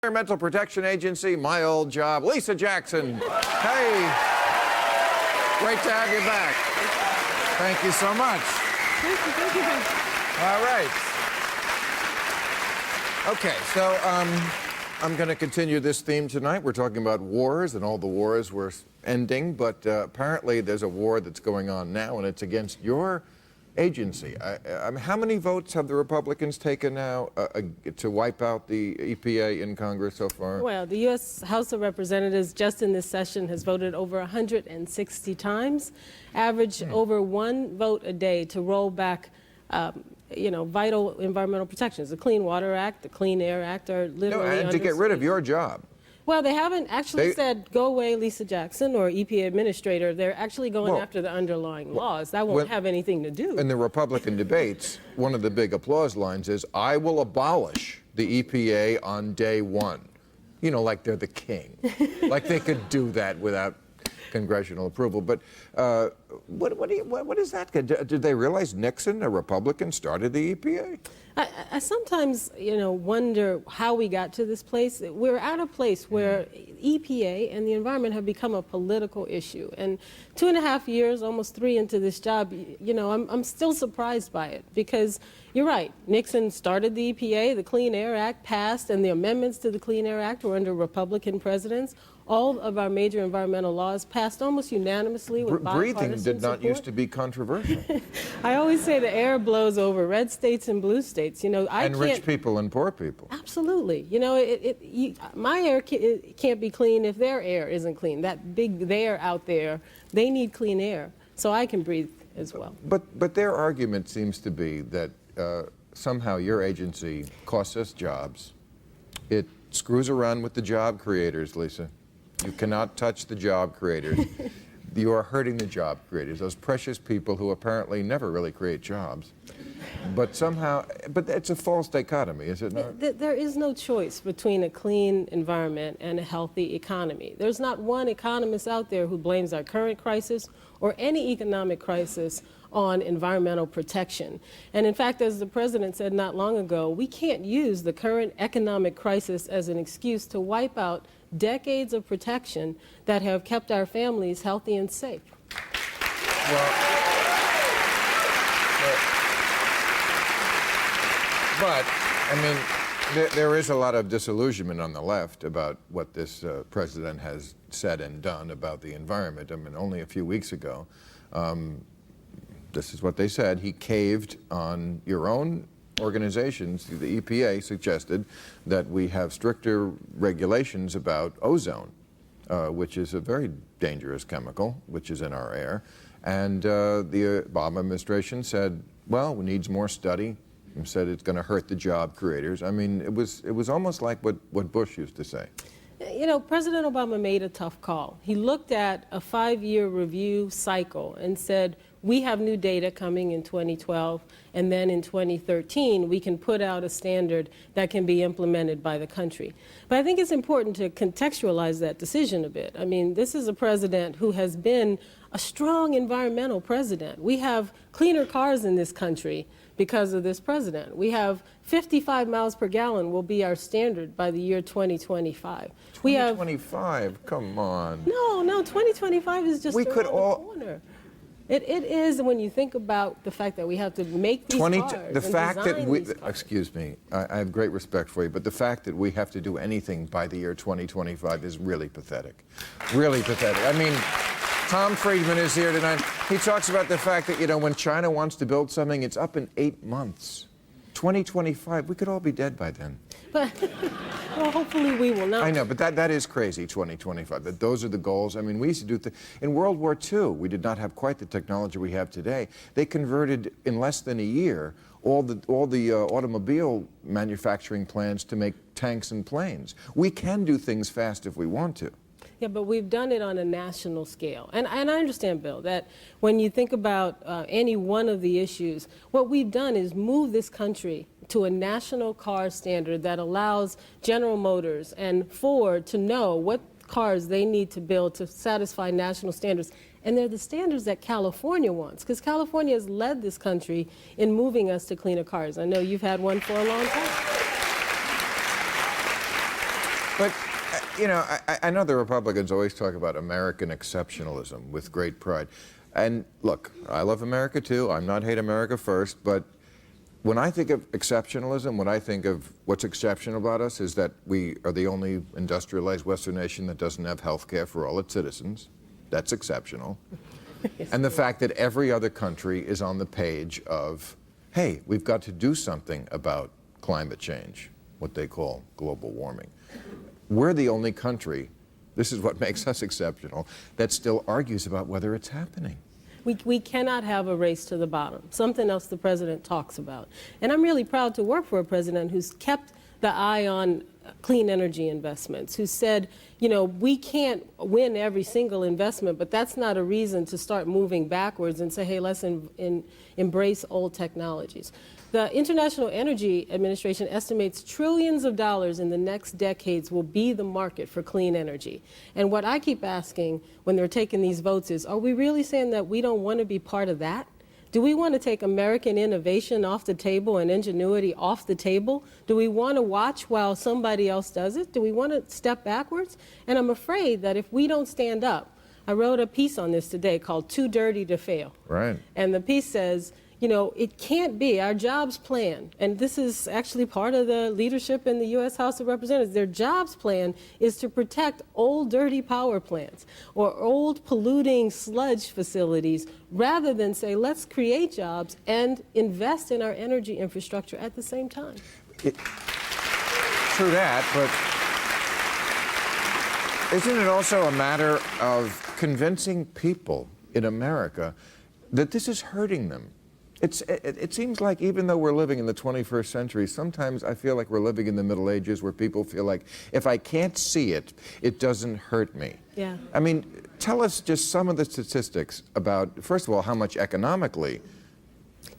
Environmental Protection Agency, my old job, Lisa Jackson. Hey, great to have you back. Thank you so much. Thank you. All right. Okay, so I'm going to continue this theme tonight. We're talking about wars, and all the wars were ending, but apparently there's a war that's going on now, and it's against your agency. I mean, how many votes have the Republicans taken now to wipe out the EPA in Congress so far? Well, the U.S. House of Representatives just in this session has voted over 160 times, averaged over 1 vote a day to roll back vital environmental protections. The Clean Water Act, the Clean Air Act are literally and to get rid of your job. Well, they haven't actually said, go away, Lisa Jackson, or EPA administrator. They're actually going after the underlying laws. That won't have anything to do. In the Republican debates, one of the big applause lines is, I will abolish the EPA on day one. You know, like they're the king. Like they could do that without congressional approval. But what is that? Did they realize Nixon, a Republican, started the EPA? I sometimes, wonder how we got to this place. We're at a place where EPA and the environment have become a political issue. And 2.5 years, almost 3 into this job, I'm still surprised by it because you're right. Nixon started the EPA, the Clean Air Act passed, and the amendments to the Clean Air Act were under Republican presidents. All of our major environmental laws passed almost unanimously with bipartisan Breathing did not support. used to be controversial. I always say the air blows over red states and blue states. And rich people and poor people. Absolutely. My air can't be clean if their air isn't clean. That big there out there, they need clean air, so I can breathe as well. But their argument seems to be that somehow your agency costs us jobs. It screws around with the job creators, Lisa. You cannot touch the job creators. You are hurting the job creators, those precious people who apparently never really create jobs. But somehow, it's a false dichotomy, is it not? There is no choice between a clean environment and a healthy economy. There's not one economist out there who blames our current crisis or any economic crisis on environmental protection. And in fact, as the president said not long ago, we can't use the current economic crisis as an excuse to wipe out decades of protection that have kept our families healthy and safe. But I mean, there is a lot of disillusionment on the left about what this president has said and done about the environment. I mean, only a few weeks ago, this is what they said. He caved on your own organizations. The EPA suggested that we have stricter regulations about ozone, which is a very dangerous chemical, which is in our air. And the Obama administration said, well, it needs more study, and said it's going to hurt the job creators. I mean, it was almost like what Bush used to say. President Obama made a tough call. He looked at a 5-year review cycle and said, we have new data coming in 2012, and then in 2013, we can put out a standard that can be implemented by the country. But I think it's important to contextualize that decision a bit. I mean, this is a president who has been a strong environmental president. We have cleaner cars in this country because of this president. We have 55 miles per gallon will be our standard by the year 2025. 2025? Come on. No, 2025 is just around the corner. It is when you think about the fact that we have to make these cars. The fact that we, excuse me, I have great respect for you, but the fact that we have to do anything by the year 2025 is really pathetic. Really pathetic. I mean, Tom Friedman is here tonight. He talks about the fact that, when China wants to build something, it's up in 8 months. 2025, we could all be dead by then. But, well, hopefully we will not. I know, but that is crazy, 2025. That those are the goals. I mean, we used to do in World War II, we did not have quite the technology we have today. They converted in less than a year all the automobile manufacturing plants to make tanks and planes. We can do things fast if we want to. Yeah, but we've done it on a national scale. And I understand, Bill, that when you think about any one of the issues, what we've done is move this country to a national car standard that allows General Motors and Ford to know what cars they need to build to satisfy national standards. And they're the standards that California wants, because California has led this country in moving us to cleaner cars. I know you've had one for a long time. But, you know, I know the Republicans always talk about American exceptionalism with great pride. And look, I love America too. I'm not hate America first, but when I think of exceptionalism, when I think of what's exceptional about us is that we are the only industrialized Western nation that doesn't have health care for all its citizens. That's exceptional. And the fact that every other country is on the page of, hey, we've got to do something about climate change, what they call global warming. We're the only country, this is what makes us exceptional, that still argues about whether it's happening. We cannot have a race to the bottom, something else the president talks about. And I'm really proud to work for a president who's kept the eye on clean energy investments, who said, you know, we can't win every single investment, but that's not a reason to start moving backwards and say, hey, let's embrace old technologies. The International Energy Administration estimates trillions of dollars in the next decades will be the market for clean energy. And what I keep asking when they're taking these votes is, are we really saying that we don't want to be part of that? Do we want to take American innovation off the table and ingenuity off the table? Do we want to watch while somebody else does it? Do we want to step backwards? And I'm afraid that if we don't stand up, I wrote a piece on this today called Too Dirty to Fail. Right. And the piece says, you know, it can't be our jobs plan, and this is actually part of the leadership in the U.S. House of Representatives. Their jobs plan is to protect old dirty power plants or old polluting sludge facilities rather than say, let's create jobs and invest in our energy infrastructure at the same time. True that, but isn't it also a matter of convincing people in America that this is hurting them? It seems like even though we're living in the 21st century, sometimes I feel like we're living in the Middle Ages where people feel like if I can't see it, it doesn't hurt me. Yeah. I mean, tell us just some of the statistics about, first of all, how much economically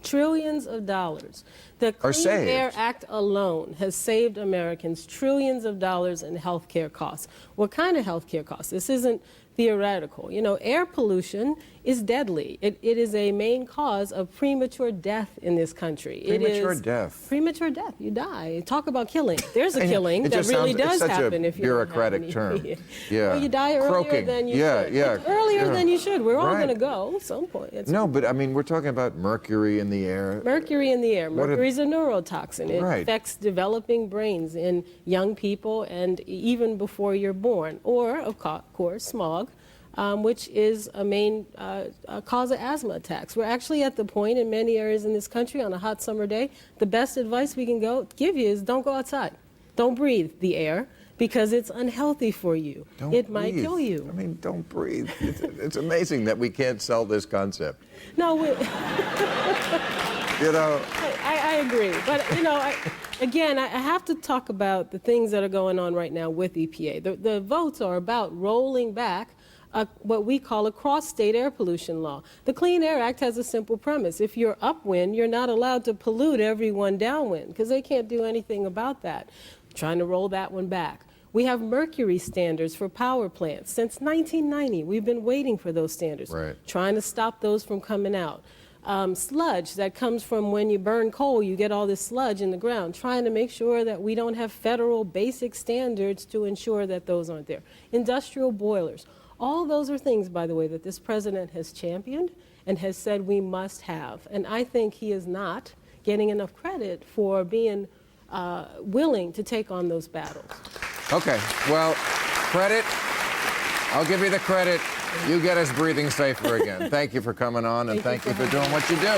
Trillions of dollars. The Clean Air Act alone has saved Americans trillions of dollars in health care costs. What kind of health care costs? This isn't theoretical. You know, air pollution is deadly. It is a main cause of premature death in this country. Premature death. Premature death. You die. Talk about killing. There's a And killing it that just really sounds- does it's such a happen if you bureaucratic don't have term. any. Yeah. Well, you die earlier Croaking. than you Yeah, should. yeah, It's earlier yeah. than you should. We're all Right. going to go at some point. No, but I mean, we're talking about mercury in the air. Mercury in the air. What Mercury is a neurotoxin. It Right. affects developing brains in young people and even before you're born. Or, of course, smog, which is a main cause of asthma attacks. We're actually at the point in many areas in this country on a hot summer day, the best advice we can give you is don't go outside. Don't breathe the air because it's unhealthy for you. It might kill you. I mean, don't breathe. It's amazing that we can't sell this concept. No, You know, I agree. But, you know, again, I have to talk about the things that are going on right now with EPA. The votes are about rolling back what we call a cross-state air pollution law. The Clean Air Act has a simple premise. If you're upwind, you're not allowed to pollute everyone downwind because they can't do anything about that. We're trying to roll that one back. We have mercury standards for power plants. Since 1990, we've been waiting for those standards, Right. trying to stop those from coming out. Sludge that comes from when you burn coal, you get all this sludge in the ground, trying to make sure that we don't have federal basic standards to ensure that those aren't there. Industrial boilers. All those are things, by the way, that this president has championed and has said we must have. And I think he is not getting enough credit for being willing to take on those battles. okay, well, credit. I'll give you the credit. You get us breathing safer again. Thank you for coming on, and thank you for doing what you do.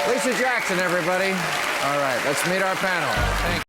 Lisa Jackson, everybody. All right, let's meet our panel. Thank you.